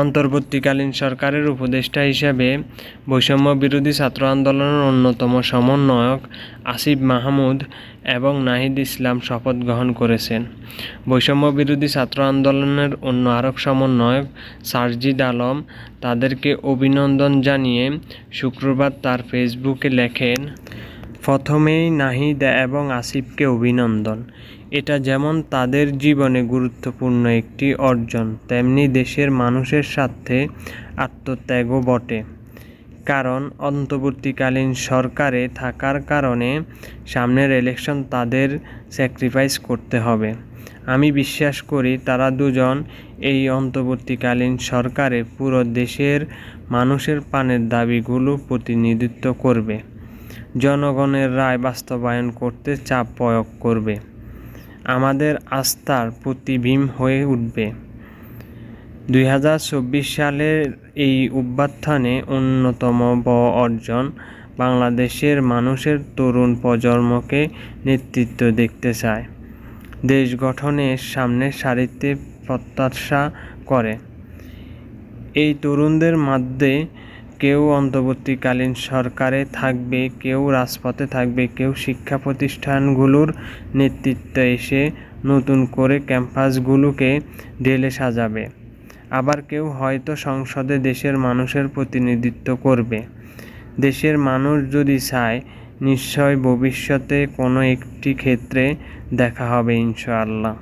অন্তর্বর্তীকালীন সরকারের উপদেষ্টা হিসেবে বৈষম্য বিরোধী ছাত্র আন্দোলনের অন্যতম সমন্বয়ক আসিফ মাহমুদ এবং নাহিদ ইসলাম শপথ গ্রহণ করেছেন। বৈষম্য বিরোধী ছাত্র আন্দোলনের অন্য আরেক সমন্বয়ক সারজিদ আলম তাদেরকে অভিনন্দন জানিয়ে শুক্রবার তার ফেসবুকে লেখেন, প্রথমেই নাহিদ এবং আসিফকে অভিনন্দন। এটা যেমন তাদের জীবনে গুরুত্বপূর্ণ একটি অর্জন, তেমনি দেশের মানুষের স্বার্থে আত্মত্যাগও বটে। কারণ অন্তর্বর্তীকালীন সরকারে থাকার কারণে সামনের ইলেকশন তাদের স্যাক্রিফাইস করতে হবে। আমি বিশ্বাস করি তারা দুজন এই অন্তর্বর্তীকালীন সরকারে পুরো দেশের মানুষের প্রাণের দাবিগুলো প্রতিনিধিত্ব করবে, জনগণের রায় বাস্তবায়ন করতে চাপ প্রয়োগ করবে, আমাদের আস্থার প্রতিবিম্ব হয়ে উঠবে। 2024 সালের এই অভ্যুত্থানে অন্যতম বড় অর্জন, বাংলাদেশের মানুষের তরুণ প্রজন্মকে নেতৃত্ব দেখতে চায়, দেশ গঠনের সামনের সারিতে প্রত্যাশা করে। এই তরুণদের মধ্যে কেউ অন্তর্বর্তীকালীন সরকারে থাকবে, কেউ রাজপথে থাকবে, কেউ শিক্ষা প্রতিষ্ঠানগুলোর নেতৃত্বে এসে নতুন করে ক্যাম্পাসগুলোকে ঢেলে সাজাবে, আবার কেউ হয়তো সংসদে দেশের মানুষের প্রতিনিধিত্ব করবে। দেশের মানুষ যদি চায়, নিশ্চয় ভবিষ্যতে কোনো একটি ক্ষেত্রে দেখা হবে ইনশাআল্লাহ।